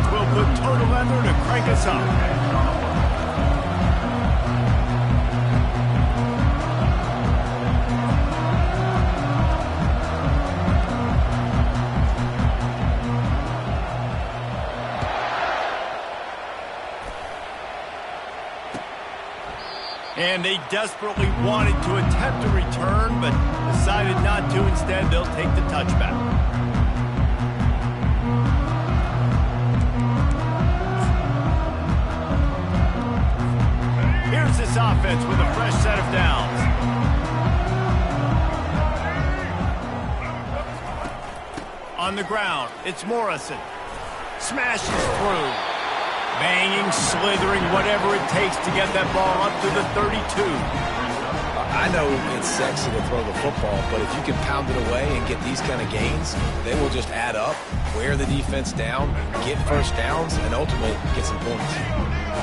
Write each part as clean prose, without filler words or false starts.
speeds will put total leather to crank us up. And they desperately wanted to attempt a return, but decided not to. Instead, they'll take the touchback. Here's this offense with a fresh set of downs. On the ground, it's Morrison. Smashes through. Banging, slithering, whatever it takes to get that ball up to the 32. I know it's sexy to throw the football, but if you can pound it away and get these kind of gains, they will just add up, wear the defense down, get first downs, and ultimately get some points.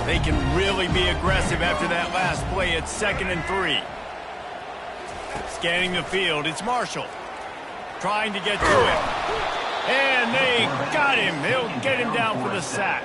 They can really be aggressive after that last play at 2nd and 3. Scanning the field, it's Marshall. Trying to get to him. And they got him. They'll get him down for the sack.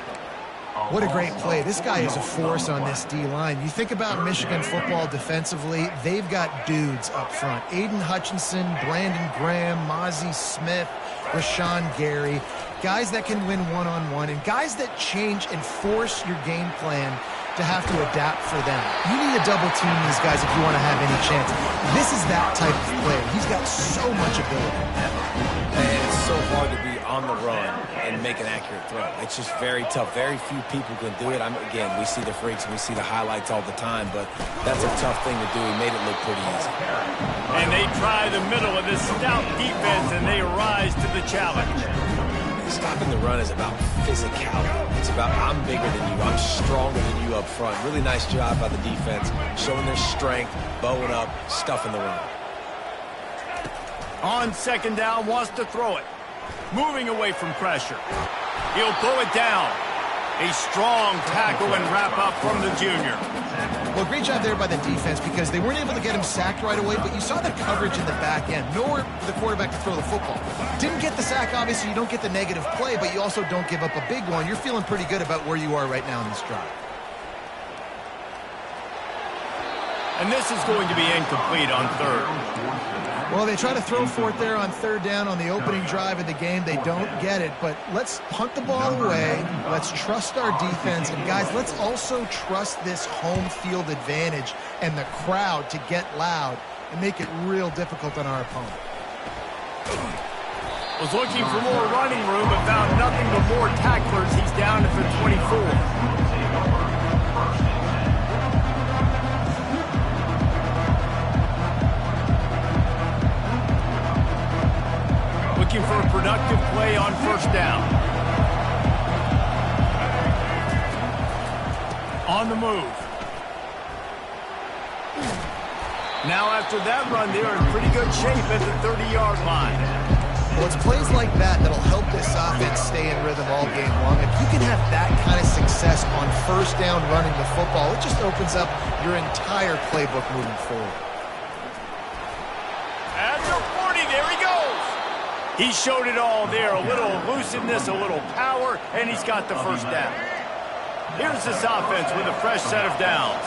What a great play. This guy is a force on this D-line. You think about Michigan football defensively, they've got dudes up front. Aiden Hutchinson, Brandon Graham, Mozzie Smith, Rashawn Gary. Guys that can win one-on-one and guys that change and force your game plan to have to adapt for them. You need to double team these guys if you want to have any chance. This is that type of player. He's got so much ability. And it's so hard to be on the run and make an accurate throw. It's just very tough. Very few people can do it. Again, we see the freaks and we see the highlights all the time, but that's a tough thing to do. He made it look pretty easy. And they try the middle of this stout defense, and they rise to the challenge. Stopping the run is about physicality. It's about I'm bigger than you, I'm stronger than you up front. Really nice job by the defense, showing their strength, bowing up, stuffing the run. On 2nd down, wants to throw it. Moving away from pressure. He'll pull it down. A strong tackle and wrap up from the junior. Well, great job there by the defense because they weren't able to get him sacked right away, but you saw the coverage in the back end. Nowhere for the quarterback to throw the football. Didn't get the sack, obviously. You don't get the negative play, but you also don't give up a big one. You're feeling pretty good about where you are right now in this drive. And this is going to be incomplete on 3rd. Well, they try to throw for it there on 3rd down on the opening drive of the game. They don't get it, but let's punt the ball away. Let's trust our defense. And, guys, let's also trust this home field advantage and the crowd to get loud and make it real difficult on our opponent. Was looking for more running room, but found nothing but more tacklers. He's down at the 24. Looking for a productive play on 1st down. On the move. Now after that run, they're in pretty good shape at the 30-yard line. Well, it's plays like that that'll help this offense stay in rhythm all game long. If you can have that kind of success on 1st down running the football, it just opens up your entire playbook moving forward. At the 40, there he goes. He showed it all there, a little elusiveness, a little power, and he's got the 1st down. Here's this offense with a fresh set of downs.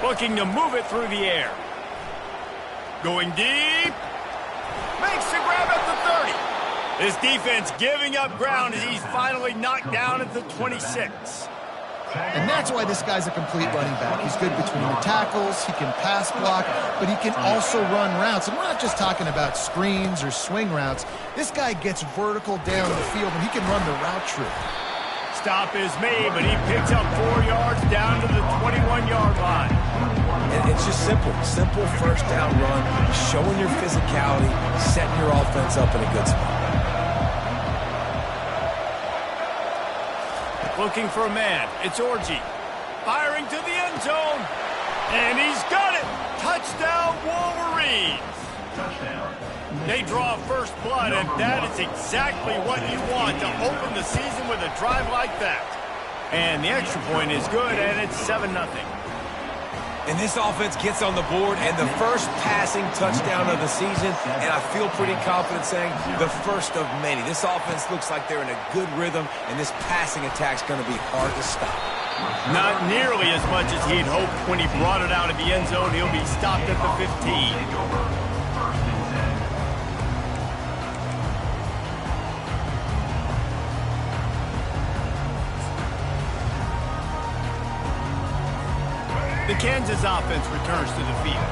Looking to move it through the air. Going deep. Makes the grab at the 30. This defense giving up ground as he's finally knocked down at the 26. And that's why this guy's a complete running back. He's good between the tackles, he can pass block, but he can also run routes. And we're not just talking about screens or swing routes. This guy gets vertical down the field, and he can run the route tree. Stop is made, but he picks up 4 yards down to the 21-yard line. And it's just simple 1st down run, showing your physicality, setting your offense up in a good spot. Looking for a man. It's Orji. Firing to the end zone. And he's got it. Touchdown, Wolverines. They draw first blood, and that is exactly what you want to open the season with a drive like that. And the extra point is good, and it's 7-0. And this offense gets on the board, and the first passing touchdown of the season, and I feel pretty confident saying the first of many. This offense looks like they're in a good rhythm, and this passing attack's going to be hard to stop. Not nearly as much as he'd hoped when he brought it out of the end zone. He'll be stopped at the 15. The Kansas offense returns to the field.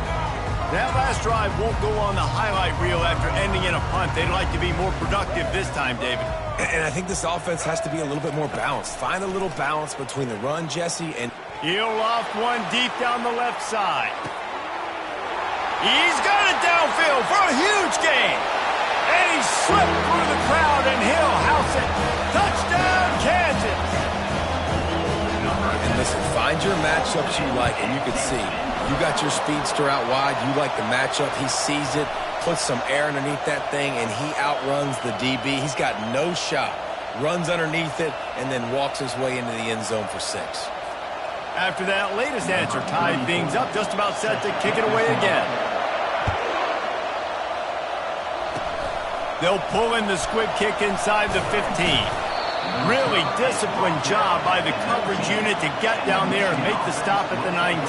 That last drive won't go on the highlight reel after ending in a punt. They'd like to be more productive this time, David. And I think this offense has to be a little bit more balanced. Find a little balance between the run, Jesse, and... He'll loft one deep down the left side. He's got it downfield for a huge gain. And he slipped through the crowd, and he'll house it. Touchdown, Kansas. And listen, find your matchups you like, and you can see. You got your speedster out wide. You like the matchup. He sees it, puts some air underneath that thing, and he outruns the DB. He's got no shot. Runs underneath it, and then walks his way into the end zone for 6. After that latest answer tied things up, just about set to kick it away again. They'll pull in the squib kick inside the 15. Really disciplined job by the coverage unit to get down there and make the stop at the 19.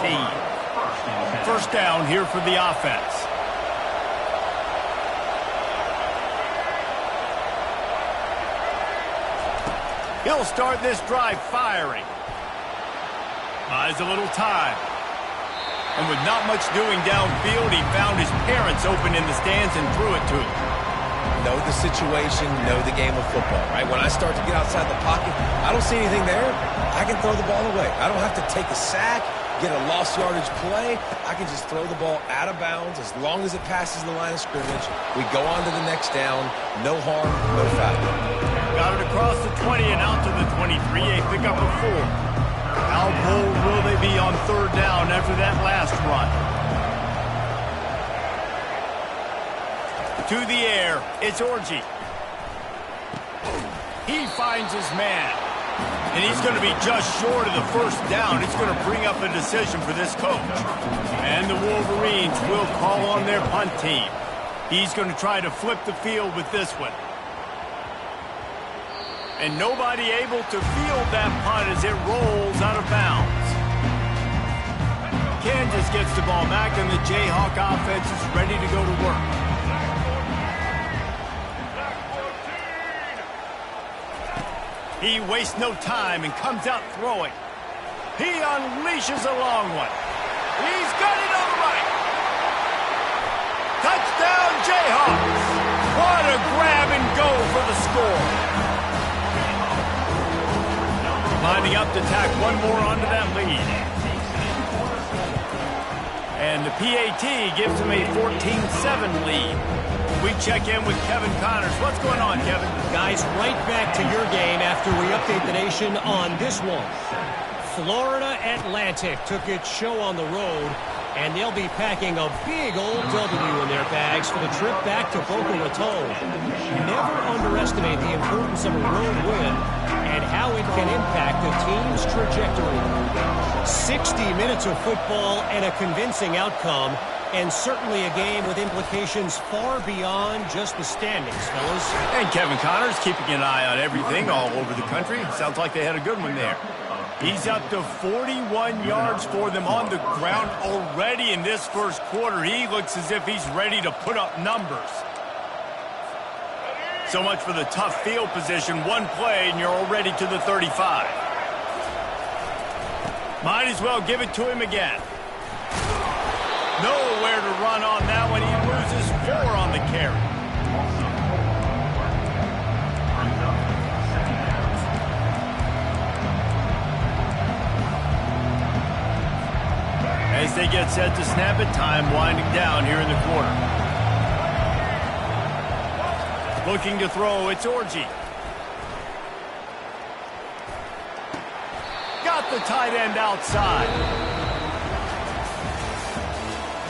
First down here for the offense. He'll start this drive firing. Buys a little time. And with not much doing downfield, he found his parents open in the stands and threw it to him. Know the situation, know the game of football, right? When I start to get outside the pocket, I don't see anything there. I can throw the ball away. I don't have to take a sack, get a lost yardage play. I can just throw the ball out of bounds as long as it passes the line of scrimmage. We go on to the next down. No harm, no foul. Got it across the 20 and out to the 23. A pickup of 4. How bold will they be on third down after that last run? To the air, it's Orji. He finds his man. And he's going to be just short of the first down. It's going to bring up a decision for this coach. And the Wolverines will call on their punt team. He's going to try to flip the field with this one. And nobody able to field that punt as it rolls out of bounds. Kansas gets the ball back, and the Jayhawk offense is ready to go to work. He wastes no time and comes out throwing. He unleashes a long one. He's got it on the right. Touchdown, Jayhawks. What a grab and go for the score. Lining up to tack one more onto that lead. And the PAT gives him a 14-7 lead. We check in with Kevin Connors. What's going on, Kevin? Guys, right back to your game after we update the nation on this one. Florida Atlantic took its show on the road, and they'll be packing a big old W in their bags for the trip back to Boca Raton. Never underestimate the importance of a road win and how it can impact a team's trajectory. 60 minutes of football and a convincing outcome, and certainly a game with implications far beyond just the standings, fellas. And Kevin Connors keeping an eye on everything all over the country. Sounds like they had a good one there. He's up to 41 yards for them on the ground already in this first quarter. He looks as if he's ready to put up numbers. So much for the tough field position. One play and you're already to the 35. Might as well give it to him again. Nowhere to run on that one. He loses 4 on the carry. As they get set to snap it, time winding down here in the quarter. Looking to throw, it's Orji. Got the tight end outside.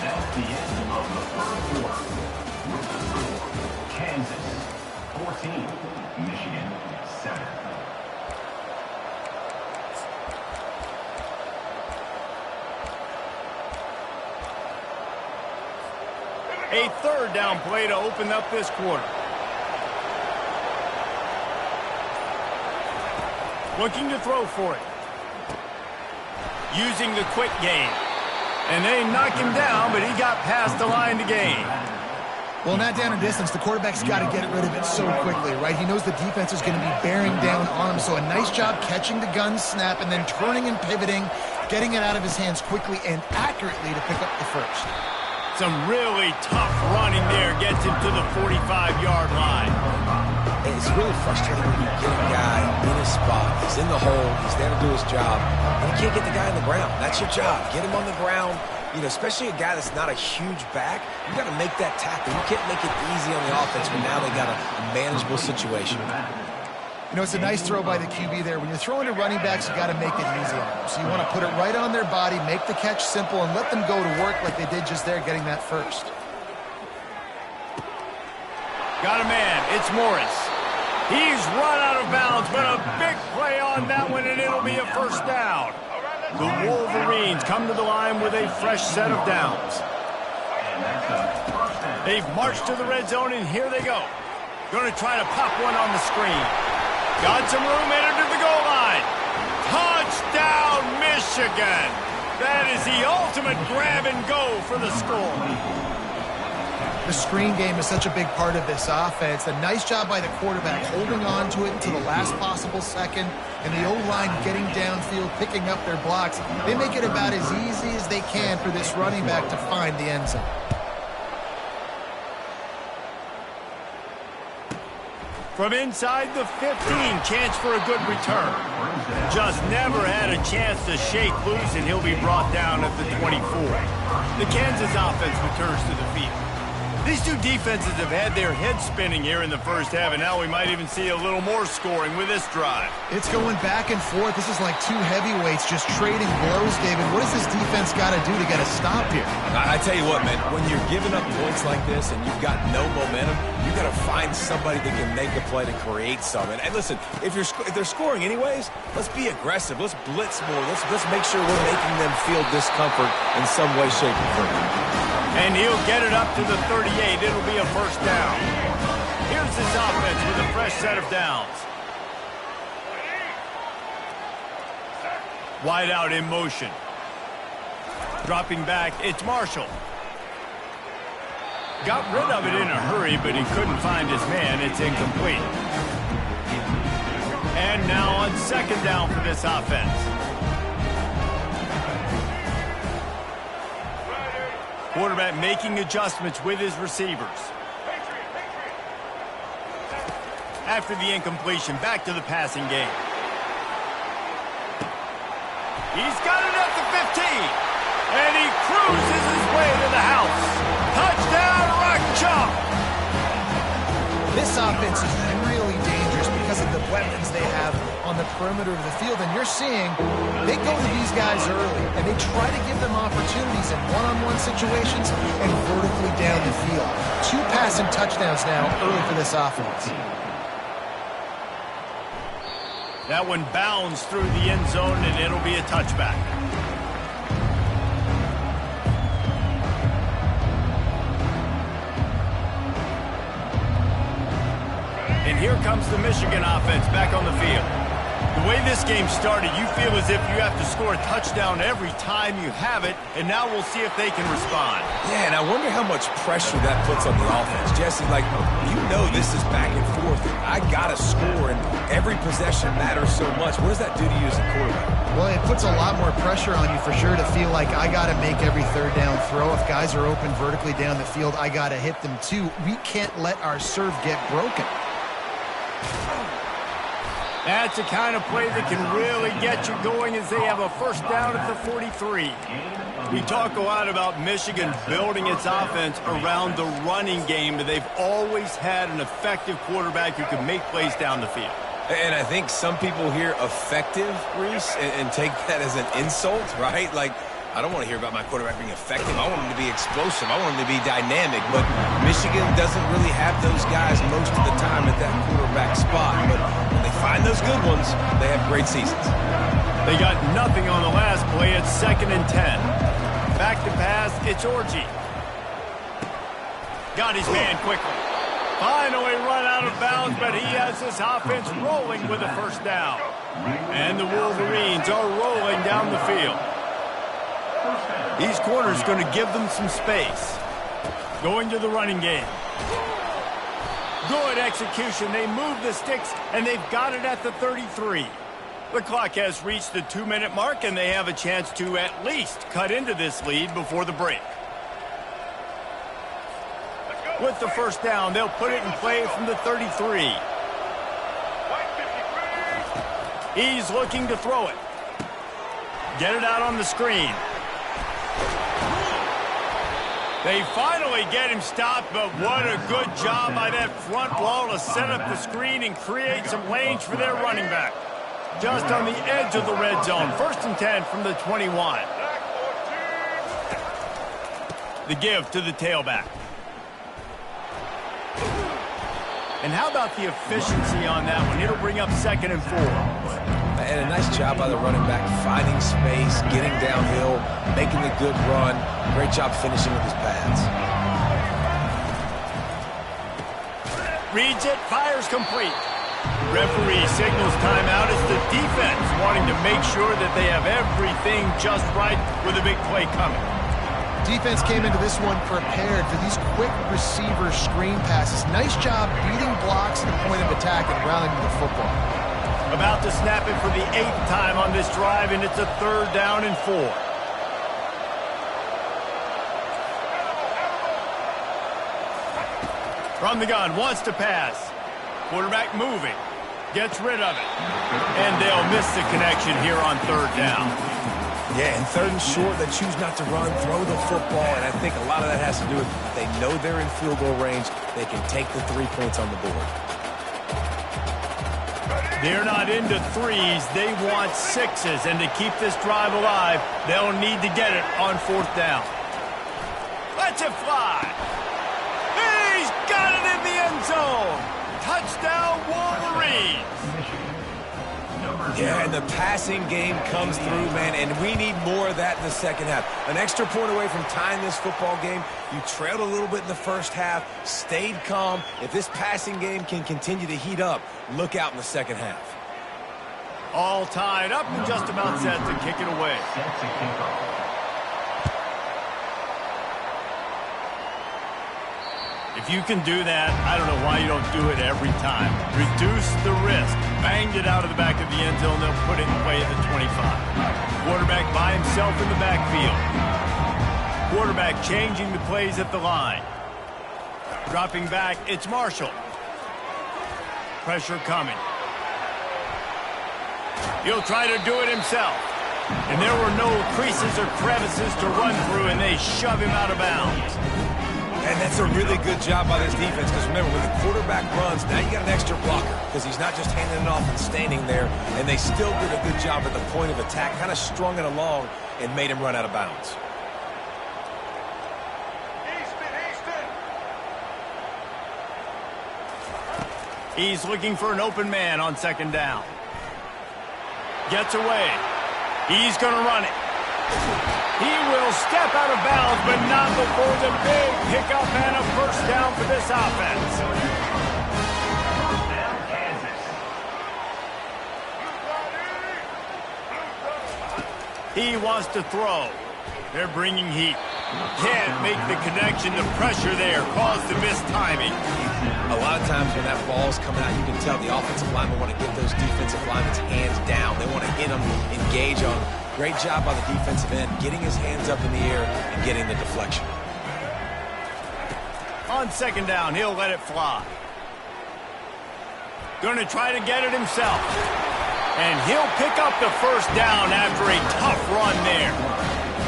That's the end of the first quarter. With the score, Kansas 14, Michigan 7. third down play to open up this quarter. Looking to throw for it. Using the quick game. And they knock him down, but he got past the line to gain. Well, in that down and distance, the quarterback's got to get rid of it so quickly, right? He knows the defense is going to be bearing down on him, so a nice job catching the gun snap and then turning and pivoting, getting it out of his hands quickly and accurately to pick up the first. Some really tough running there gets him to the 45-yard line. It's really frustrating when you get a guy in his spot. He's in the hole. He's there to do his job. And you can't get the guy on the ground. That's your job. Get him on the ground. You know, especially a guy that's not a huge back. You got to make that tackle. You can't make it easy on the offense when now they got a manageable situation. You know, it's a nice throw by the QB there. When you're throwing to running backs, you got to make it easy on them. So you want to put it right on their body, make the catch simple, and let them go to work like they did just there, getting that first. Got a man. It's Morris. He's run out of bounds, but a big play on that one, and it'll be a first down. The Wolverines come to the line with a fresh set of downs. They've marched to the red zone, and here they go. Going to try to pop one on the screen. Got some room, entered to the goal line. Touchdown, Michigan. That is the ultimate grab and go for the score. The screen game is such a big part of this offense. A nice job by the quarterback holding on to it until the last possible second, and the O-line getting downfield, picking up their blocks. They make it about as easy as they can for this running back to find the end zone. From inside the 15, chance for a good return. Just never had a chance to shake loose, and he'll be brought down at the 24. The Kansas offense returns to the field. These two defenses have had their heads spinning here in the first half, and now we might even see a little more scoring with this drive. It's going back and forth. This is like two heavyweights just trading blows, David. What does this defense got to do to get a stop here? I tell you what, man, when you're giving up points like this and you've got no momentum, you got to find somebody that can make a play to create something. And listen, if they're scoring anyways, let's be aggressive. Let's blitz more. Let's make sure we're making them feel discomfort in some way, shape, or form. And he'll get it up to the 38. It'll be a first down. Here's this offense with a fresh set of downs. Wide out in motion. Dropping back, it's Marshall. Got rid of it in a hurry, but he couldn't find his man. It's incomplete. And now on second down for this offense. Quarterback making adjustments with his receivers. After the incompletion, back to the passing game. He's got it at the 15. And he cruises his way to the house. Touchdown, Rock Chalk. This offense is really dangerous because of the weapons they have on the perimeter of the field. And you're seeing they go to these guys early, and they try to give them opportunities in one-on-one situations and vertically down the field. 2 passing touchdowns now early for this offense. That one bounds through the end zone, and it'll be a touchback. And here comes the Michigan offense back on the field. The way this game started, you feel as if you have to score a touchdown every time you have it, and now we'll see if they can respond. Yeah, and I wonder how much pressure that puts on the offense. Jesse, like, you know this is back and forth. I got to score, and every possession matters so much. What does that do to you as a quarterback? Well, it puts a lot more pressure on you for sure to feel like I got to make every third down throw. If guys are open vertically down the field, I got to hit them too. We can't let our serve get broken. That's the kind of play that can really get you going as they have a first down at the 43. We talk a lot about Michigan building its offense around the running game, but they've always had an effective quarterback who can make plays down the field. And I think some people hear effective, Reese, and take that as an insult, right? Like, I don't want to hear about my quarterback being effective. I want him to be explosive. I want him to be dynamic. But Michigan doesn't really have those guys most of the time at that quarterback spot. But when they find those good ones, they have great seasons. They got nothing on the last play. It's 2nd and 10. Back to pass, it's Orji. Got his man quickly. Finally run out of bounds, but he has this offense rolling with a first down. And the Wolverines are rolling down the field. These corners going to give them some space. Going to the running game. Good execution. They move the sticks, and they've got it at the 33. The clock has reached the 2-minute mark, and they have a chance to at least cut into this lead before the break. With the first down, they'll put it in play from the 33. He's looking to throw it. Get it out on the screen. They finally get him stopped, but what a good job by that front wall to set up the screen and create some lanes for their running back. Just on the edge of the red zone. 1st and 10 from the 21. The give to the tailback. And how about the efficiency on that one? It'll bring up 2nd and 4. And a nice job by the running back, finding space, getting downhill, making a good run. Great job finishing with his pads. Reads it, fires complete. Referee signals timeout as the defense wanting to make sure that they have everything just right with a big play coming. Defense came into this one prepared for these quick receiver screen passes. Nice job beating blocks at the point of attack and rallying to the football. About to snap it for the 8th time on this drive, and it's a 3rd down and 4. From the gun, wants to pass. Quarterback moving. Gets rid of it. And they'll miss the connection here on 3rd down. Yeah, and 3rd and short, they choose not to run, throw the football, and I think a lot of that has to do with they know they're in field goal range. They can take the 3 points on the board. They're not into 3s. They want 6s, and to keep this drive alive, they'll need to get it on 4th down. Let's it fly. He's got it in the end zone. Touchdown, Wolverines. Yeah, and the passing game comes through, man, and we need more of that in the second half. An extra point away from tying this football game. You trailed a little bit in the first half, stayed calm. If this passing game can continue to heat up, look out in the second half. All tied up and just about set to kick it away. If you can do that, I don't know why you don't do it every time. Reduce the risk. Banged it out of the back of the end zone. They'll put it in play at the 25. Quarterback by himself in the backfield. Quarterback changing the plays at the line. Dropping back, it's Marshall. Pressure coming. He'll try to do it himself. And there were no creases or crevices to run through, and they shove him out of bounds. And that's a really good job by this defense, because remember, when the quarterback runs, now you got an extra blocker, because he's not just handing it off and standing there, and they still did a good job at the point of attack, kind of strung it along and made him run out of bounds. He's looking for an open man on 2nd down. Gets away. He's going to run it. He will step out of bounds, but not before the big pickup and a first down for this offense. He wants to throw. They're bringing heat. Can't make the connection. The pressure there caused the missed timing. A lot of times when that ball's coming out, you can tell the offensive linemen want to get those defensive linemen's hands down. They want to hit them, engage on them. Great job by the defensive end, getting his hands up in the air and getting the deflection. On 2nd down, he'll let it fly. Going to try to get it himself. And he'll pick up the first down after a tough run there.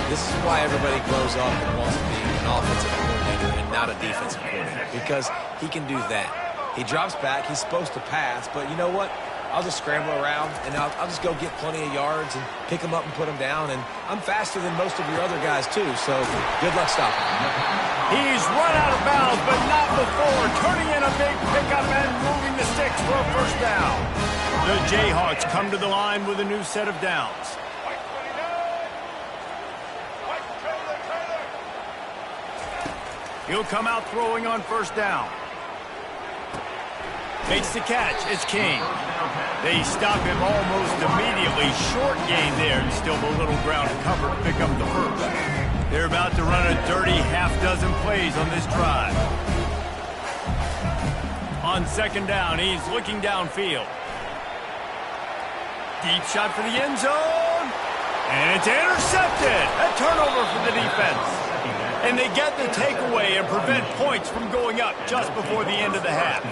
This is why everybody grows up and wants to be an offensive coordinator and not a defensive coordinator, because he can do that. He drops back, he's supposed to pass, but you know what? I'll just scramble around, and I'll just go get plenty of yards and pick them up and put them down, and I'm faster than most of your other guys, too, so good luck stopping him. He's run out of bounds, but not before turning in a big pickup and moving the sticks for a first down. The Jayhawks come to the line with a new set of downs. He'll come out throwing on first down. Makes the catch. It's King. They stop him almost immediately. Short gain there, and still a little ground to cover to pick up the first. They're about to run a dirty half-dozen plays on this drive. On second down, he's looking downfield. Deep shot for the end zone. And it's intercepted. A turnover for the defense. And they get the takeaway and prevent points from going up just before the end of the half.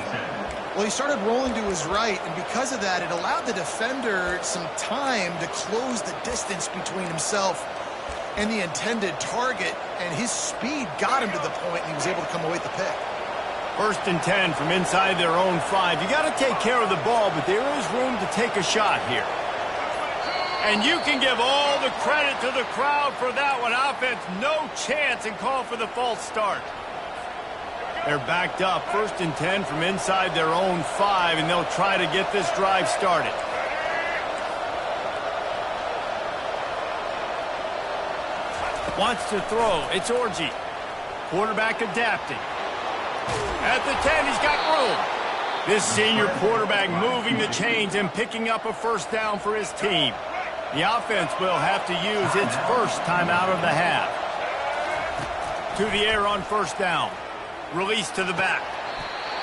Well, he started rolling to his right, and because of that, it allowed the defender some time to close the distance between himself and the intended target, and his speed got him to the point, and he was able to come away with the pick. 1st and 10 from inside their own 5. You got to take care of the ball, but there is room to take a shot here. And you can give all the credit to the crowd for that one. Offense, no chance, and call for the false start. They're backed up. 1st and 10 from inside their own 5, and they'll try to get this drive started. Wants to throw. It's Orji. Quarterback adapting. At the 10, he's got room. This senior quarterback moving the chains and picking up a first down for his team. The offense will have to use its first timeout of the half. To the air on first down. Release to the back.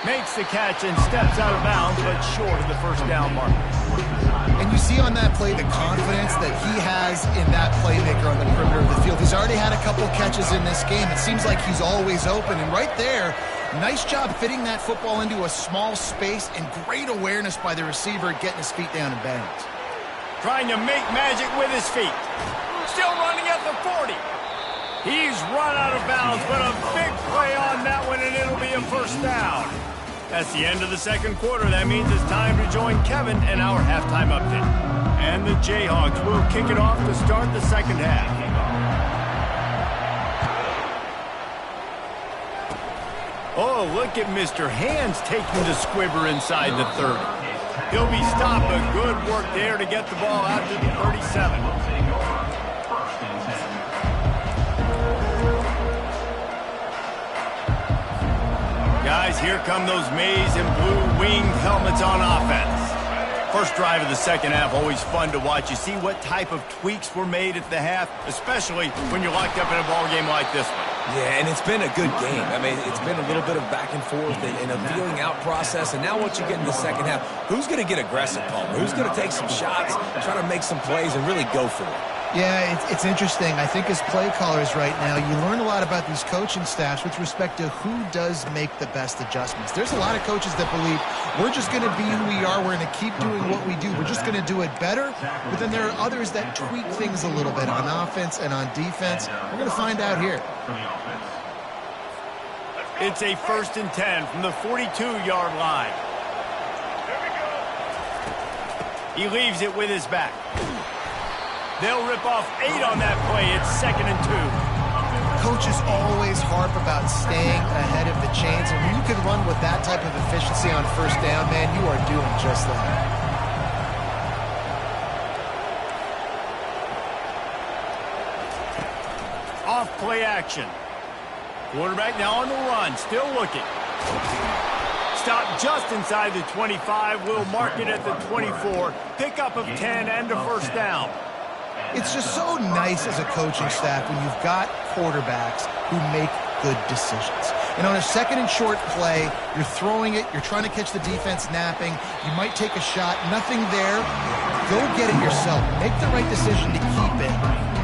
Makes the catch and steps out of bounds, but short of the first down marker. And you see on that play the confidence that he has in that playmaker on the perimeter of the field. He's already had a couple catches in this game. It seems like he's always open. And right there, nice job fitting that football into a small space, and great awareness by the receiver getting his feet down in bounds. Trying to make magic with his feet. Still running at the 40. He's run out of bounds, but a big play on that one, and it'll be a first down. That's the end of the second quarter. That means it's time to join Kevin and our halftime update. And the Jayhawks will kick it off to start the second half. Oh, look at Mr. Hands taking the squibber inside the 30. He'll be stopped, but good work there to get the ball out to the 37. Guys, here come those maize and blue winged helmets on offense. First drive of the second half, always fun to watch. You see what type of tweaks were made at the half, especially when you're locked up in a ball game like this one. Yeah, and it's been a good game. I mean, it's been a little bit of back and forth and a feeling out process. And now what you get in the second half, who's going to get aggressive, Paul? Who's going to take some shots, try to make some plays, and really go for it? Yeah, it's interesting. I think as play callers right now, you learn a lot about these coaching staffs with respect to who does make the best adjustments. There's a lot of coaches that believe we're just going to be who we are. We're going to keep doing what we do. We're just going to do it better. But then there are others that tweak things a little bit on offense and on defense. We're going to find out here. It's a 1st and 10 from the 42-yard line. He leaves it with his back. They'll rip off 8 on that play. It's 2nd and 2. Coaches always harp about staying ahead of the chains, and when you can run with that type of efficiency on first down, man, you are doing just that. Off play action. Quarterback now on the run, still looking. Stop just inside the 25. We'll mark it at the 24. Pickup of 10 and a first down. It's just so nice as a coaching staff when you've got quarterbacks who make good decisions. And on a 2nd and short play, you're throwing it, you're trying to catch the defense napping, you might take a shot, nothing there. Go get it yourself. Make the right decision to keep it,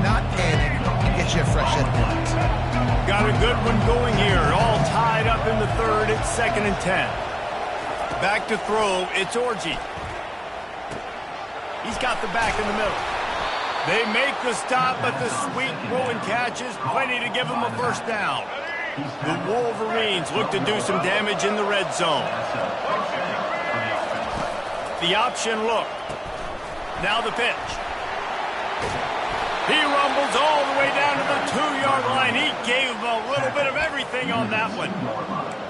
not panic, and get you a fresh set of downs. Got a good one going here. All tied up in the 3rd. It's 2nd and 10. Back to throw. It's Orji. He's got the back in the middle. They make the stop, but the sweet throwing catch is plenty to give them a first down. The Wolverines look to do some damage in the red zone. The option look. Now the pitch. He rumbles all the way down to the 2-yard line. He gave them a little bit of everything on that one.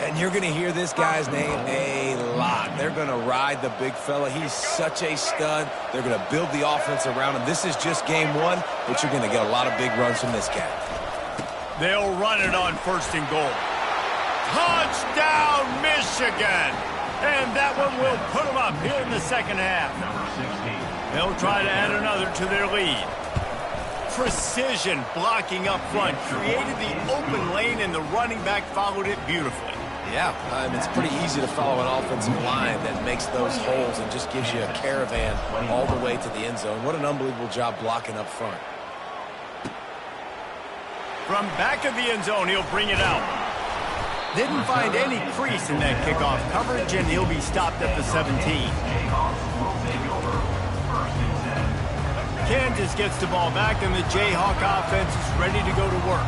And you're going to hear this guy's name a lot. They're going to ride the big fella. He's such a stud. They're going to build the offense around him. This is just game 1, but you're going to get a lot of big runs from this cat. They'll run it on 1st and goal. Touchdown, Michigan! And that one will put them up here in the second half. Number 16. They'll try to add another to their lead. Precision blocking up front created the open lane, and the running back followed it beautifully. Yeah, it's pretty easy to follow an offensive line that makes those holes and just gives you a caravan all the way to the end zone. What an unbelievable job blocking up front. From back of the end zone, he'll bring it out. Didn't find any crease in that kickoff coverage, and he'll be stopped at the 17. Kansas gets the ball back, and the Jayhawk offense is ready to go to work.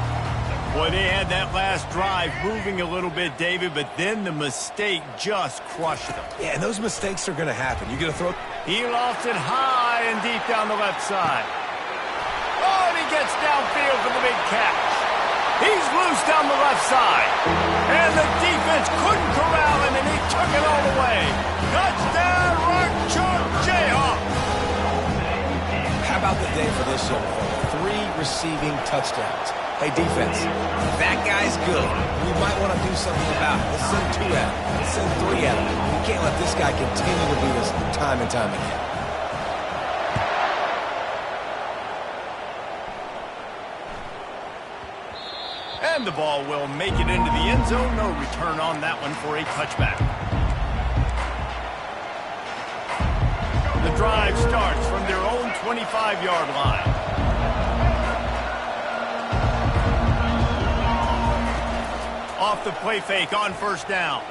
Boy, they had that last drive moving a little bit, David, but then the mistake just crushed them. Yeah, and those mistakes are going to happen. You're going to throw... He lost it high and deep down the left side. Oh, and he gets downfield for the big catch. He's loose down the left side. And the defense couldn't corral him, and he took it all the way. Touchdown, Rock Chalk Jayhawks. How about the day for this young fella? 3 receiving touchdowns. Hey, defense, that guy's good. We might want to do something about it. Let's send 2 at him. Let's send 3 at him. We can't let this guy continue to beat us time and time again. And the ball will make it into the end zone. No return on that one for a touchback. The drive starts from their own 25-yard line. Off the play fake on first down.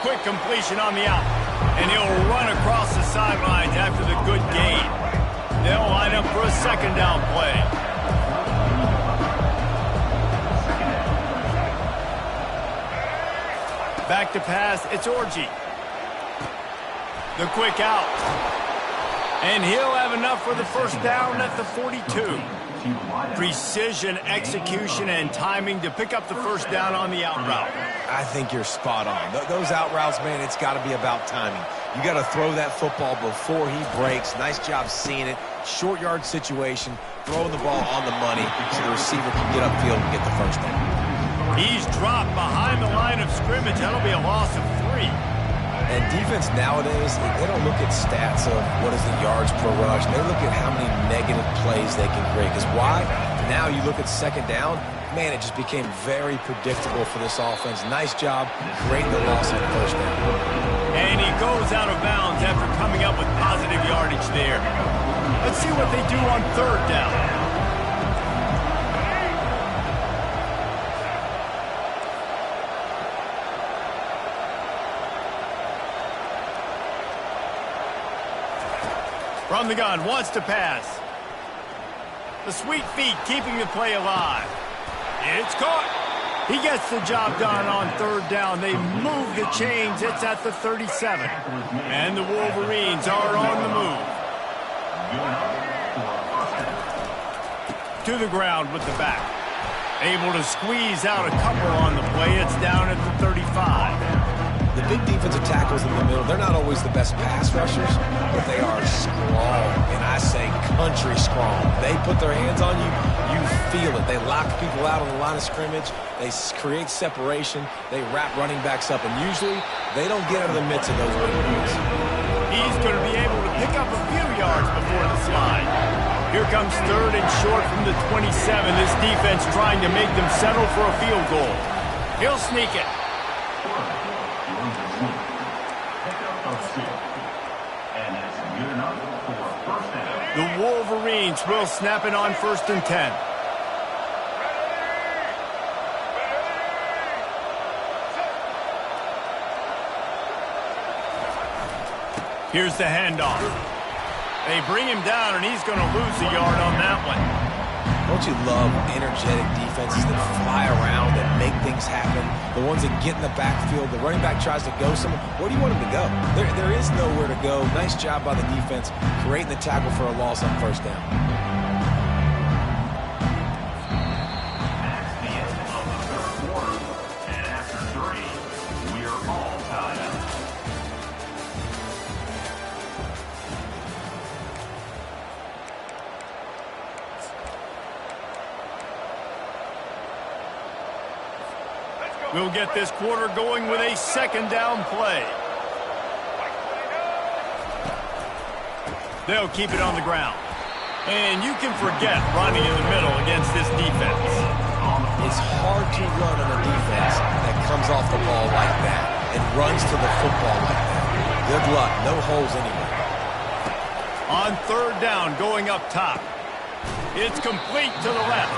Quick completion on the out. And he'll run across the sidelines after the good gain. They'll line up for a second down play. Back to pass, it's Orji. The quick out. And he'll have enough for the first down at the 42. Precision, execution, and timing to pick up the first down on the out route. I think you're spot on. Those out routes, man, it's got to be about timing. You got to throw that football before he breaks. Nice job seeing it. Short yard situation, throwing the ball on the money so the receiver can get upfield and get the first down. He's dropped behind the line of scrimmage. That'll be a loss of 3. And defense nowadays, they don't look at stats of what is the yards per rush. They look at how many negative plays they can create. Because why? Now you look at second down, man, it just became very predictable for this offense. Nice job creating the loss on first down. And he goes out of bounds after coming up with positive yardage there. Let's see what they do on third down. From the gun, wants to pass. The sweet feet keeping the play alive. It's caught. He gets the job done on third down. They move the chains. It's at the 37. And the Wolverines are on the move. To the ground with the back. Able to squeeze out a couple on the play. It's down at the 35. The big defensive tackles in the middle, they're not always the best pass rushers, but they are strong, and I say country strong. They put their hands on you, you feel it. They lock people out on the line of scrimmage. They create separation. They wrap running backs up, and usually they don't get out of the midst of those big plays. He's going to be able to pick up a few yards before the slide. Here comes third and short from the 27. This defense trying to make them settle for a field goal. He'll sneak it. The Wolverines will snap it on first and 10. Here's the handoff. They bring him down, and he's going to lose a yard on that one. Don't you love energetic defenses that fly around, that make things happen? The ones that get in the backfield, the running back tries to go somewhere. Where do you want him to go? There is nowhere to go. Nice job by the defense, creating the tackle for a loss on first down. That's the end of the third quarter. And after 3, we're all tied up. We'll get this quarter going with a second down play. They'll keep it on the ground. And you can forget running in the middle against this defense. It's hard to run on a defense that comes off the ball like that and runs to the football like that. Good luck. No holes anywhere. On third down, going up top. It's complete to the left.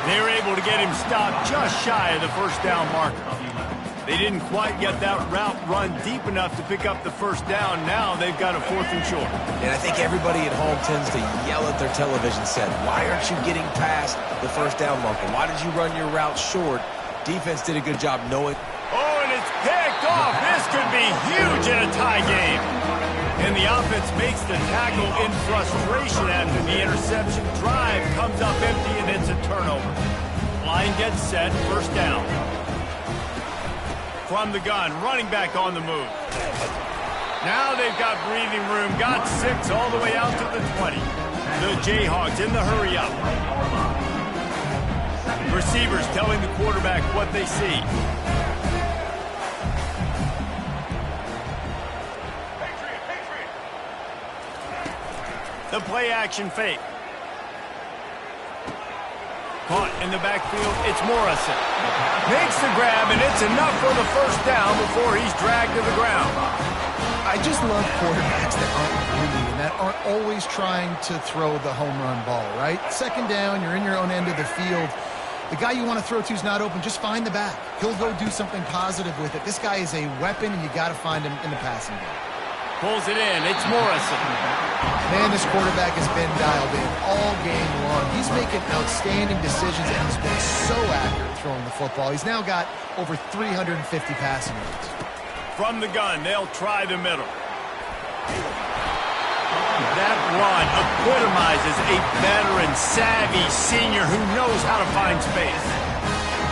They were able to get him stopped just shy of the first down marker. They didn't quite get that route run deep enough to pick up the first down. Now they've got a 4th and short. And I think everybody at home tends to yell at their television set, why aren't you getting past the first down marker? Why did you run your route short? Defense did a good job knowing. Oh, and it's picked off. This could be huge in a tie game. And the offense makes the tackle in frustration after the interception. Drive comes up empty, and it's a turnover. Line gets set, first down. From the gun, running back on the move. Now they've got breathing room. Got 6 all the way out to the 20. The Jayhawks in the hurry up. Receivers telling the quarterback what they see. The play-action fake. Caught in the backfield, it's Morrison. Makes the grab, and it's enough for the first down before he's dragged to the ground. I just love quarterbacks that aren't greedy and that aren't always trying to throw the home run ball, right? Second down, you're in your own end of the field. The guy you want to throw to is not open. Just find the back. He'll go do something positive with it. This guy is a weapon, and you got to find him in the passing game. Pulls it in. It's Morrison. Man, this quarterback has been dialed in all game long. He's making outstanding decisions, and he's been so accurate throwing the football. He's now got over 350 passing yards. From the gun, they'll try the middle. That run epitomizes a veteran, savvy senior who knows how to find space.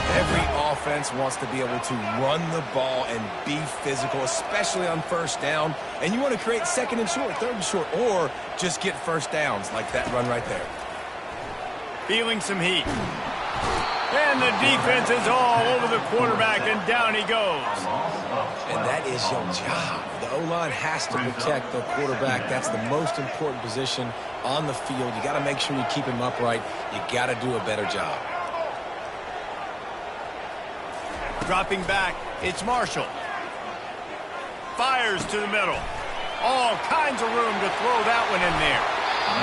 Every offense wants to be able to run the ball and be physical, especially on first down. And you want to create second and short, third and short, or just get first downs like that run right there. Feeling some heat. And the defense is all over the quarterback, and down he goes. And that is your job. The O-line has to protect the quarterback. That's the most important position on the field. You got to make sure you keep him upright. You got to do a better job. Dropping back, it's Marshall. Fires to the middle. All kinds of room to throw that one in there.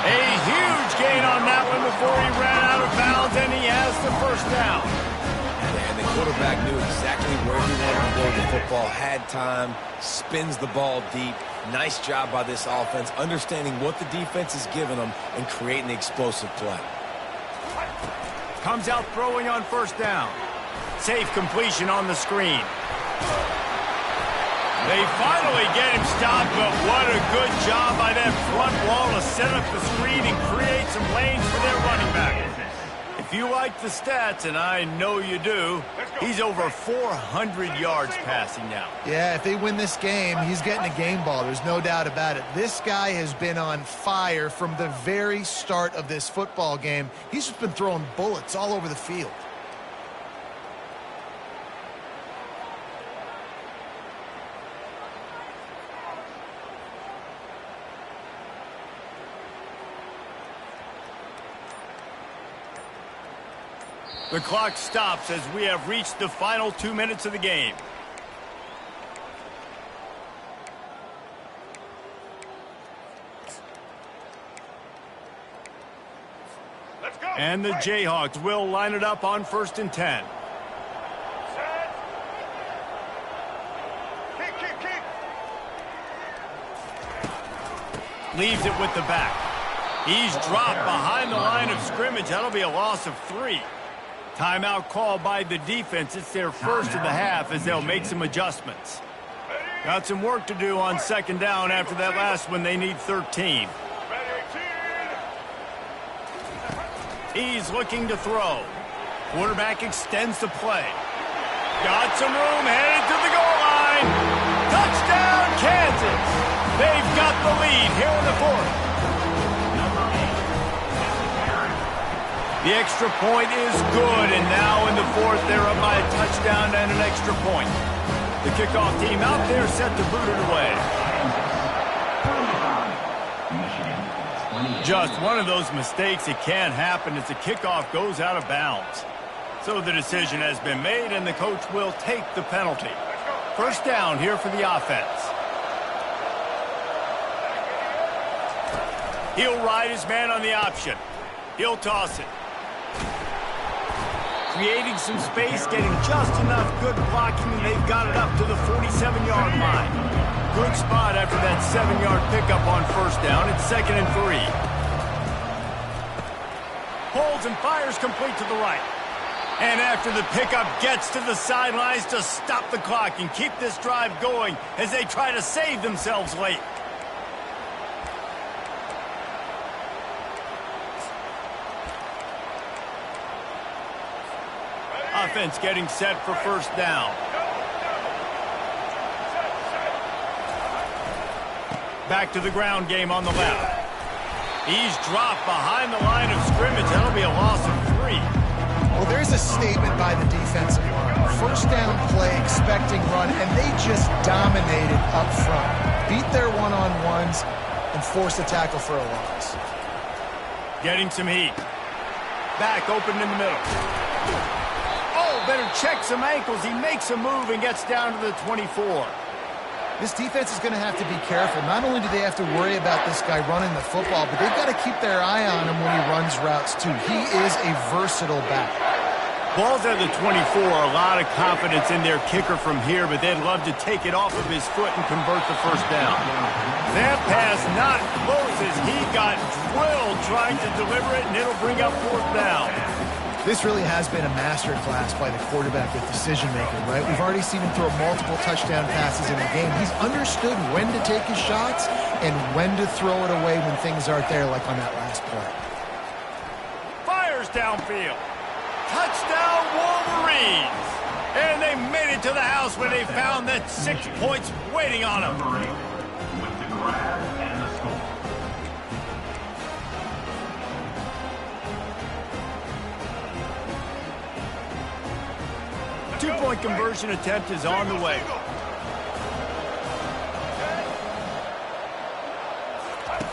A huge gain on that one before he ran out of bounds, and he has the first down. And the quarterback knew exactly where he wanted to go. The football had time, spins the ball deep. Nice job by this offense, understanding what the defense is giving them and creating the explosive play. Comes out throwing on first down. Safe completion on the screen. They finally get him stopped, but what a good job by that front wall to set up the screen and create some lanes for their running back. If you like the stats, and I know you do, he's over 400 yards passing now. Yeah, if they win this game, he's getting a game ball. There's no doubt about it. This guy has been on fire from the very start of this football game. He's just been throwing bullets all over the field. The clock stops as we have reached the final 2 minutes of the game. Let's go. And the Jayhawks will line it up on 1st and 10. Set. Kick. Leaves it with the back. He's dropped behind the line of scrimmage. That'll be a loss of 3. Timeout called by the defense. It's their first of the half as they'll make some adjustments. Got some work to do on second down after that last one. They need 13. He's looking to throw. Quarterback extends the play. Got some room, headed to the goal line. Touchdown, Kansas. They've got the lead here in the 4th. The extra point is good, and now in the fourth, they're up by a touchdown and an extra point. The kickoff team out there set to boot it away. Just one of those mistakes that can't happen as the kickoff goes out of bounds. So the decision has been made, and the coach will take the penalty. First down here for the offense. He'll ride his man on the option. He'll toss it. Creating some space, getting just enough good blocking, and they've got it up to the 47-yard line. Good spot after that 7-yard pickup on first down. It's 2nd and 3. Holds and fires complete to the right. And after the pickup, gets to the sidelines to stop the clock and keep this drive going as they try to save themselves late. Offense getting set for first down. Back to the ground game on the left. He's dropped behind the line of scrimmage. That'll be a loss of 3. Well, there's a statement by the defensive line. First down play, expecting run, and they just dominated up front. Beat their one-on-ones and forced a tackle for a loss. Getting some heat. Back open in the middle. Oh, better check some ankles. He makes a move and gets down to the 24. This defense is going to have to be careful. Not only do they have to worry about this guy running the football, but they've got to keep their eye on him when he runs routes, too. He is a versatile back. Ball's at the 24. A lot of confidence in their kicker from here, but they'd love to take it off of his foot and convert the first down. That pass not close as he got drilled trying to deliver it, and it'll bring up fourth down. This really has been a masterclass by the quarterback with decision-making, right? We've already seen him throw multiple touchdown passes in the game. He's understood when to take his shots and when to throw it away when things aren't there, like on that last play. Fires downfield. Touchdown, Wolverines! And they made it to the house when they found that 6 points waiting on them. With the grab and the score. Two-point conversion attempt is on the way.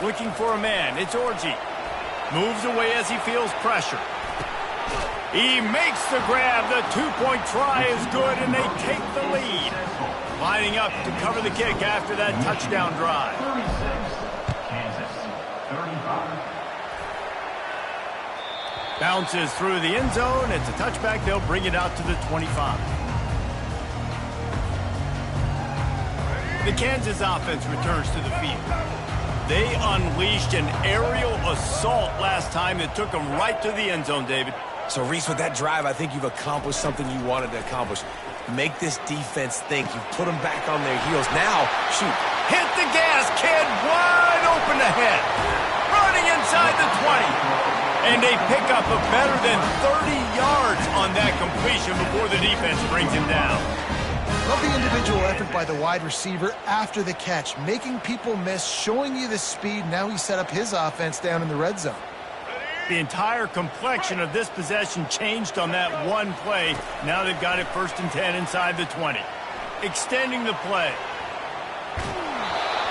Looking for a man. It's Orji. Moves away as he feels pressure. He makes the grab. The two-point try is good, and they take the lead. Lining up to cover the kick after that touchdown drive. 36, Kansas, 35. Bounces through the end zone. It's a touchback. They'll bring it out to the 25. The Kansas offense returns to the field. They unleashed an aerial assault last time that took them right to the end zone, David. So, Reese, with that drive, I think you've accomplished something you wanted to accomplish. Make this defense think. You've put them back on their heels. Now, shoot. Hit the gas, kid. Wide open ahead. Running inside the 20. And they pick up a better than 30 yards on that completion before the defense brings him down. Love the individual effort by the wide receiver after the catch, making people miss, showing you the speed. Now he set up his offense down in the red zone. The entire complexion of this possession changed on that one play. Now they've got it 1st and 10 inside the 20. Extending the play.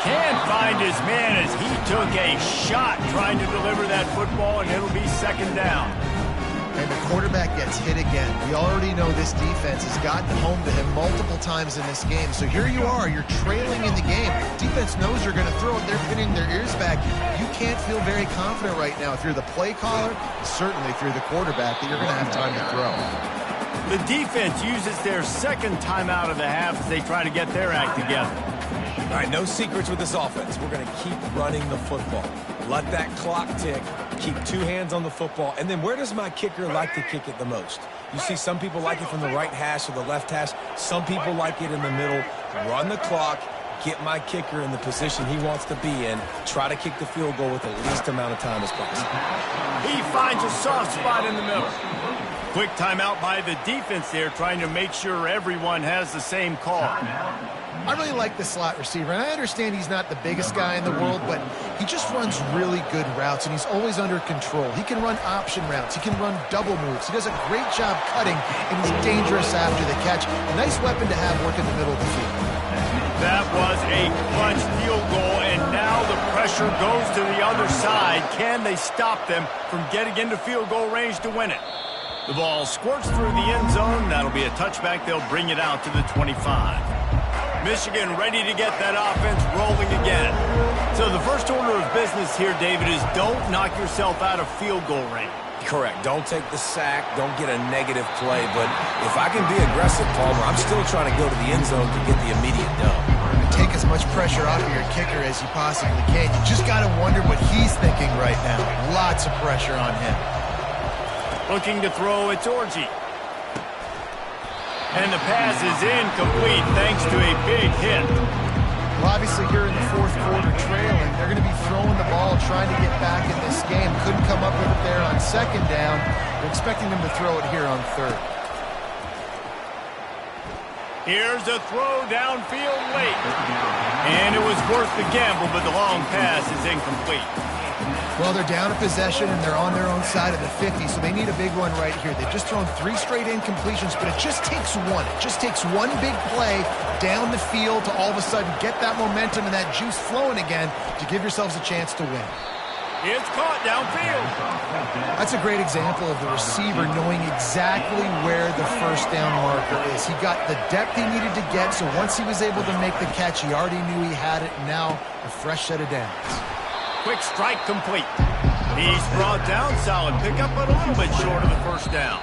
Can't find his man as he took a shot trying to deliver that football, and it'll be 2nd down. And the quarterback gets hit again. We already know this defense has gotten home to him multiple times in this game. So here you are, you're trailing in the game. Defense knows you're going to throw it. They're pinning their ears back. You can't feel very confident right now if you're the play caller, certainly if you're the quarterback, that you're going to have time to throw. The defense uses their 2nd timeout of the half as they try to get their act together. All right, no secrets with this offense. We're going to keep running the football. Let that clock tick. Keep 2 hands on the football. And then where does my kicker like to kick it the most? You see some people like it from the right hash or the left hash. Some people like it in the middle. Run the clock. Get my kicker in the position he wants to be in. Try to kick the field goal with the least amount of time as possible. He finds a soft spot in the middle. Quick timeout by the defense there, trying to make sure everyone has the same call. I really like the slot receiver, and I understand he's not the biggest guy in the world, but he just runs really good routes, and he's always under control. He can run option routes. He can run double moves. He does a great job cutting, and he's dangerous after the catch. A nice weapon to have working the middle of the field. That was a clutch field goal, and now the pressure goes to the other side. Can they stop them from getting into field goal range to win it? The ball squirts through the end zone. That'll be a touchback. They'll bring it out to the 25. Michigan ready to get that offense rolling again. So the first order of business here, David, is don't knock yourself out of field goal range. Correct. Don't take the sack. Don't get a negative play. But if I can be aggressive, Palmer, I'm still trying to go to the end zone to get the immediate dub. Take as much pressure off of your kicker as you possibly can. You just got to wonder what he's thinking right now. Lots of pressure on him. Looking to throw, it's Orji. And the pass is incomplete thanks to a big hit. Well, obviously here in the fourth quarter trailing, they're going to be throwing the ball, trying to get back in this game. Couldn't come up with it there on second down. They're expecting them to throw it here on third. Here's a throw downfield late. And it was worth the gamble, but the long pass is incomplete. Well, they're down a possession, and they're on their own side of the 50, so they need a big one right here. They've just thrown 3 straight incompletions, but it just takes one. It just takes one big play down the field to all of a sudden get that momentum and that juice flowing again to give yourselves a chance to win. It's caught downfield. That's a great example of the receiver knowing exactly where the first down marker is. He got the depth he needed to get, so once he was able to make the catch, he already knew he had it, and now a fresh set of downs. Quick strike complete. He's brought down. Solid pickup, but a little bit short of the first down.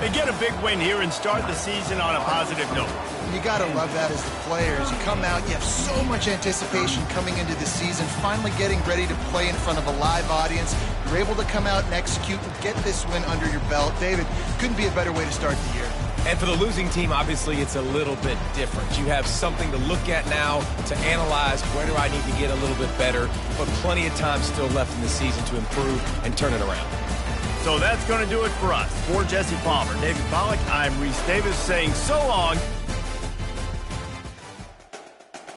They get a big win here and start the season on a positive note. You got to love that as the players. You come out, you have so much anticipation coming into the season, finally getting ready to play in front of a live audience. You're able to come out and execute and get this win under your belt. David, couldn't be a better way to start the year. And for the losing team, obviously, it's a little bit different. You have something to look at now to analyze where do I need to get a little bit better, but plenty of time still left in the season to improve and turn it around. So that's going to do it for us. For Jesse Palmer, David Pollack, I'm Reese Davis saying so long